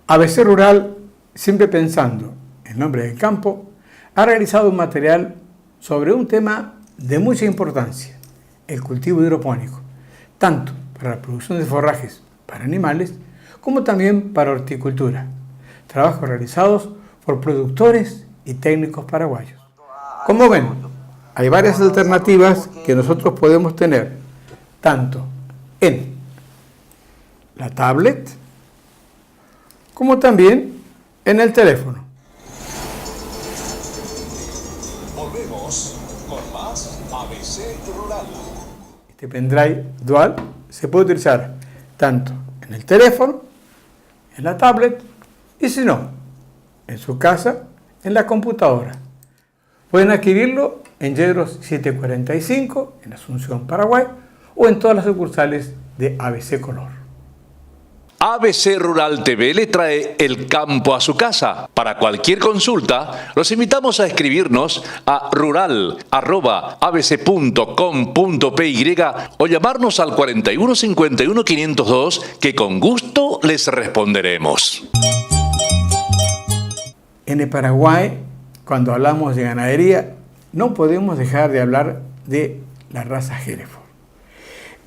ABC Rural, siempre pensando en nombre del campo, ha realizado un material sobre un tema de mucha importancia, el cultivo hidropónico, tanto para la producción de forrajes para animales como también para horticultura. Trabajos realizados por productores y técnicos paraguayos. Como ven, hay varias alternativas que nosotros podemos tener, tanto en la tablet como también en el teléfono. Volvemos con más ABC Rural. Este pendrive dual se puede utilizar tanto en el teléfono, en la tablet y si no, en su casa, en la computadora. Pueden adquirirlo en Yedros 745 en Asunción, Paraguay o en todas las sucursales de ABC Color. ABC Rural TV le trae el campo a su casa. Para cualquier consulta, los invitamos a escribirnos a rural@abc.com.py o llamarnos al 41 51 502 que con gusto les responderemos. En el Paraguay, cuando hablamos de ganadería, no podemos dejar de hablar de la raza Hereford.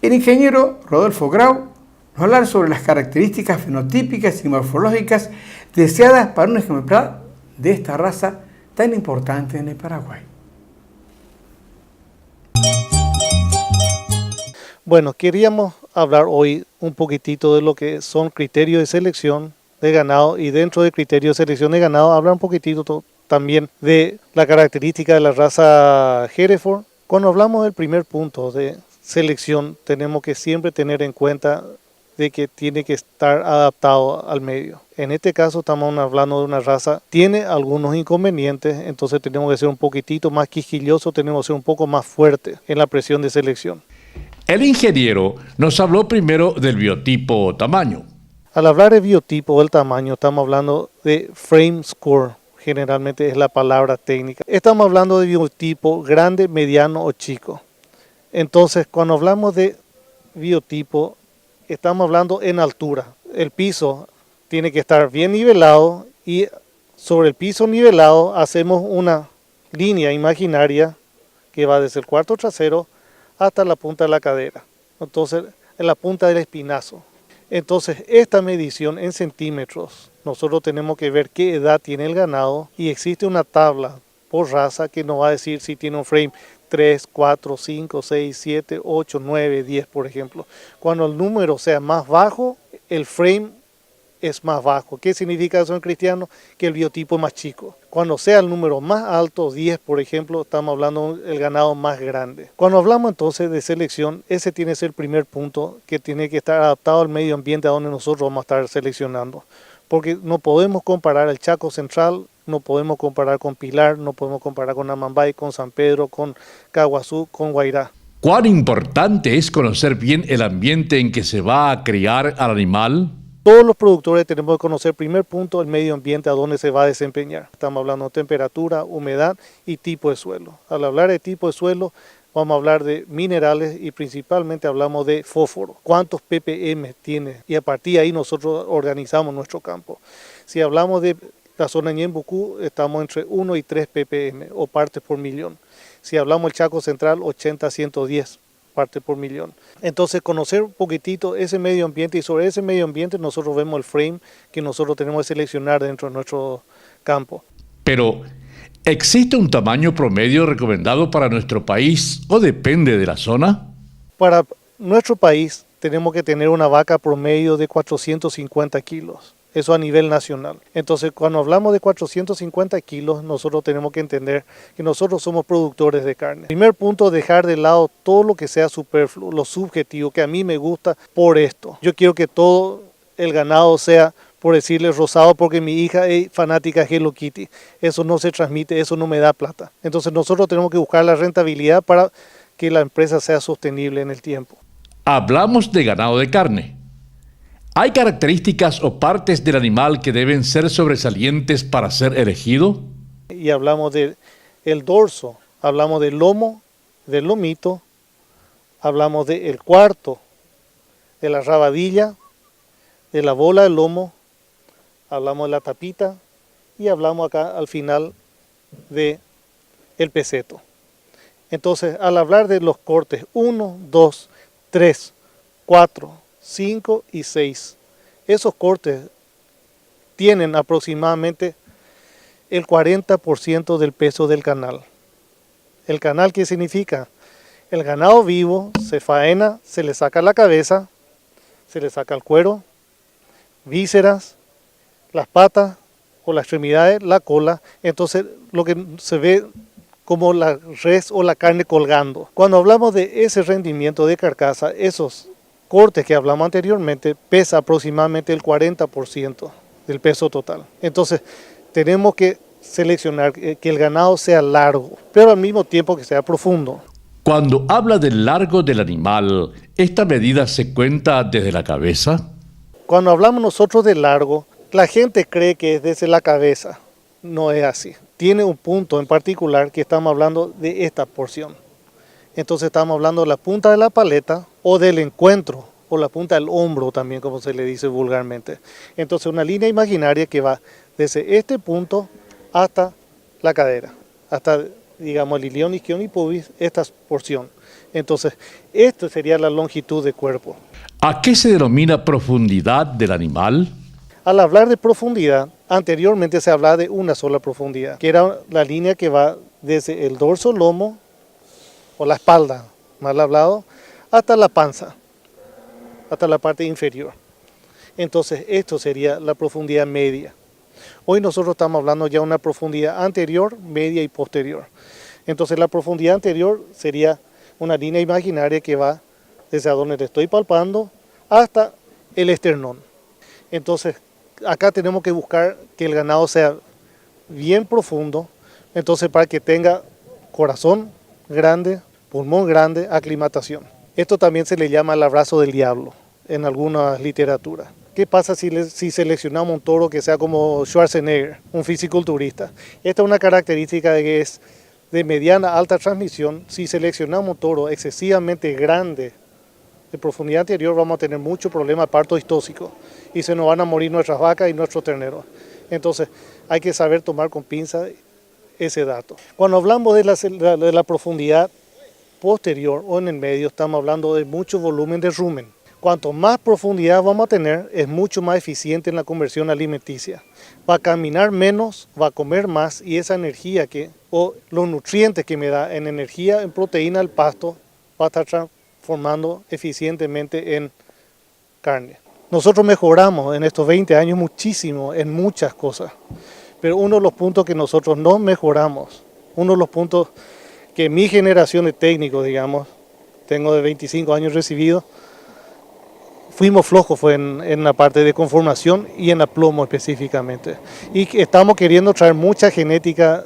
El ingeniero Rodolfo Grau nos hablar sobre las características fenotípicas y morfológicas deseadas para un ejemplar de esta raza tan importante en el Paraguay. Bueno, queríamos hablar hoy un poquitito de lo que son criterios de selección de ganado y dentro de criterios de selección de ganado hablar un poquitito también de la característica de la raza Hereford. Cuando hablamos del primer punto de selección tenemos que siempre tener en cuenta de que tiene que estar adaptado al medio. En este caso estamos hablando de una raza, tiene algunos inconvenientes, entonces tenemos que ser un poquitito más quisquillosos, tenemos que ser un poco más fuertes en la presión de selección. El ingeniero nos habló primero del biotipo o tamaño. Al hablar de biotipo o el tamaño, estamos hablando de frame score, generalmente es la palabra técnica. Estamos hablando de biotipo grande, mediano o chico. Entonces, cuando hablamos de biotipo, estamos hablando en altura. El piso tiene que estar bien nivelado y sobre el piso nivelado hacemos una línea imaginaria que va desde el cuarto trasero hasta la punta de la cadera. Entonces, en la punta del espinazo. Entonces, esta medición en centímetros, nosotros tenemos que ver qué edad tiene el ganado y existe una tabla por raza que nos va a decir si tiene un frame 3, 4, 5, 6, 7, 8, 9, 10, por ejemplo. Cuando el número sea más bajo, el frame es más bajo. ¿Qué significa eso en cristiano? Que el biotipo es más chico. Cuando sea el número más alto, 10, por ejemplo, estamos hablando del ganado más grande. Cuando hablamos entonces de selección, ese tiene que ser el primer punto que tiene que estar adaptado al medio ambiente a donde nosotros vamos a estar seleccionando. Porque no podemos comparar el Chaco Central, no podemos comparar con Pilar, no podemos comparar con Amambay, con San Pedro, con Caguazú, con Guairá. ¿Cuán importante es conocer bien el ambiente en que se va a criar al animal? Todos los productores tenemos que conocer, primer punto, el medio ambiente a donde se va a desempeñar. Estamos hablando de temperatura, humedad y tipo de suelo. Al hablar de tipo de suelo, vamos a hablar de minerales y principalmente hablamos de fósforo. ¿Cuántos ppm tiene? Y a partir de ahí nosotros organizamos nuestro campo. Si hablamos de la zona Ñembucú, estamos entre 1 y 3 ppm o partes por millón. Si hablamos del Chaco Central, 80 a 110 partes por millón. Entonces, conocer un poquitito ese medio ambiente y sobre ese medio ambiente nosotros vemos el frame que nosotros tenemos que seleccionar dentro de nuestro campo. Pero, ¿existe un tamaño promedio recomendado para nuestro país o depende de la zona? Para nuestro país tenemos que tener una vaca promedio de 450 kilos. Eso a nivel nacional. Entonces, cuando hablamos de 450 kilos, nosotros tenemos que entender que nosotros somos productores de carne. Primer punto, dejar de lado todo lo que sea superfluo, lo subjetivo, que a mí me gusta por esto. Yo quiero que todo el ganado sea, por decirle, rosado porque mi hija es fanática de Hello Kitty. Eso no se transmite, eso no me da plata. Entonces, nosotros tenemos que buscar la rentabilidad para que la empresa sea sostenible en el tiempo. Hablamos de ganado de carne. ¿Hay características o partes del animal que deben ser sobresalientes para ser elegido? Y hablamos del dorso, hablamos del lomo, del lomito, hablamos del cuarto, de la rabadilla, de la bola del lomo, hablamos de la tapita y hablamos acá al final de el peseto. Entonces, al hablar de los cortes 1, 2, 3, 4, 5 y 6, esos cortes tienen aproximadamente el 40% del peso del canal. ¿El canal qué significa? El ganado vivo se faena, se le saca la cabeza, se le saca el cuero, vísceras, las patas o las extremidades, la cola. Entonces lo que se ve como la res o la carne colgando. Cuando hablamos de ese rendimiento de carcasa, esos cortes que hablamos anteriormente pesa aproximadamente el 40% del peso total. Entonces tenemos que seleccionar que el ganado sea largo, pero al mismo tiempo que sea profundo. Cuando habla del largo del animal, ¿esta medida se cuenta desde la cabeza? Cuando hablamos nosotros de largo, la gente cree que es desde la cabeza. No es así. Tiene un punto en particular que estamos hablando de esta porción. Entonces estamos hablando de la punta de la paleta o del encuentro, o la punta del hombro también, como se le dice vulgarmente. Entonces una línea imaginaria que va desde este punto hasta la cadera, hasta, digamos, el ilión, isquion y pubis, esta porción. Entonces, esta sería la longitud de cuerpo. ¿A qué se denomina profundidad del animal? Al hablar de profundidad, anteriormente se hablaba de una sola profundidad, que era la línea que va desde el dorso lomo, o la espalda, mal hablado, hasta la panza, hasta la parte inferior. Entonces, esto sería la profundidad media. Hoy nosotros estamos hablando ya de una profundidad anterior, media y posterior. Entonces la profundidad anterior sería una línea imaginaria que va desde donde te estoy palpando hasta el esternón. Entonces acá tenemos que buscar que el ganado sea bien profundo, entonces para que tenga corazón grande, pulmón grande, aclimatación. Esto también se le llama el abrazo del diablo en algunas literaturas. ¿Qué pasa si seleccionamos un toro que sea como Schwarzenegger, un fisiculturista? Esta es una característica de que es de mediana a alta transmisión. Si seleccionamos un toro excesivamente grande, de profundidad anterior, vamos a tener mucho problema parto-históxico y se nos van a morir nuestras vacas y nuestros terneros. Entonces hay que saber tomar con pinza ese dato. Cuando hablamos de la profundidad posterior o en el medio, estamos hablando de mucho volumen de rumen. Cuanto más profundidad vamos a tener, es mucho más eficiente en la conversión alimenticia. Va a caminar menos, va a comer más y esa energía o los nutrientes que me da en energía, en proteína del pasto, va a estar transformando eficientemente en carne. Nosotros mejoramos en estos 20 años muchísimo en muchas cosas, pero uno de los puntos que nosotros no mejoramos, uno de los puntos que mi generación de técnicos, digamos, tengo de 25 años recibido, fuimos flojos fue en la parte de conformación y en la plomo específicamente. Y estamos queriendo traer mucha genética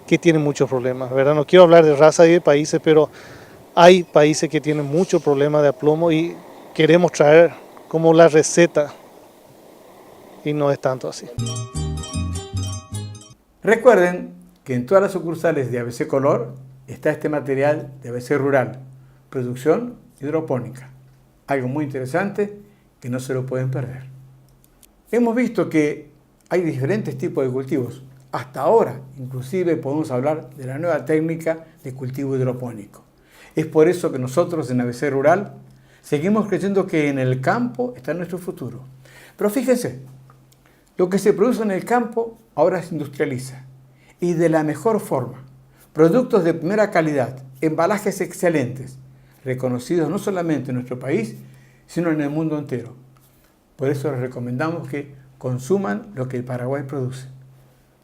que tiene muchos problemas, ¿verdad? No quiero hablar de raza y de países, pero hay países que tienen muchos problemas de aplomo y queremos traer como la receta y no es tanto así. Recuerden que en todas las sucursales de ABC Color está este material de ABC Rural, producción hidropónica. Algo muy interesante que no se lo pueden perder. Hemos visto que hay diferentes tipos de cultivos. Hasta ahora, inclusive, podemos hablar de la nueva técnica de cultivo hidropónico. Es por eso que nosotros en ABC Rural seguimos creyendo que en el campo está nuestro futuro. Pero fíjense, lo que se produce en el campo ahora se industrializa y de la mejor forma. Productos de primera calidad, embalajes excelentes, reconocidos no solamente en nuestro país, sino en el mundo entero. Por eso les recomendamos que consuman lo que el Paraguay produce.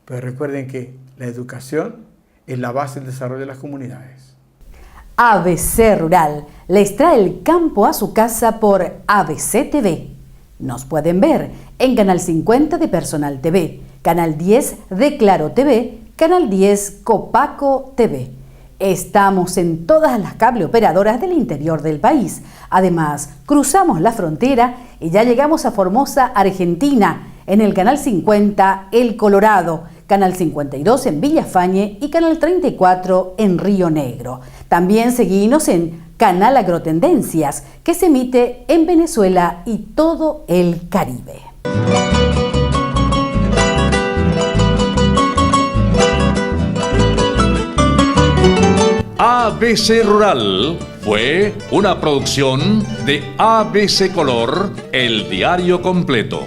Pero recuerden que la educación es la base del desarrollo de las comunidades. ABC Rural les trae el campo a su casa por ABC TV. Nos pueden ver en Canal 50 de Personal TV, Canal 10 de Claro TV, Canal 10 Copaco TV. Estamos en todas las cable operadoras del interior del país. Además, cruzamos la frontera y ya llegamos a Formosa, Argentina, en el Canal 50 El Colorado, Canal 52 en Villafañe y Canal 34 en Río Negro. También seguinos en Canal Agrotendencias, que se emite en Venezuela y todo el Caribe. ABC Rural fue una producción de ABC Color, el diario completo.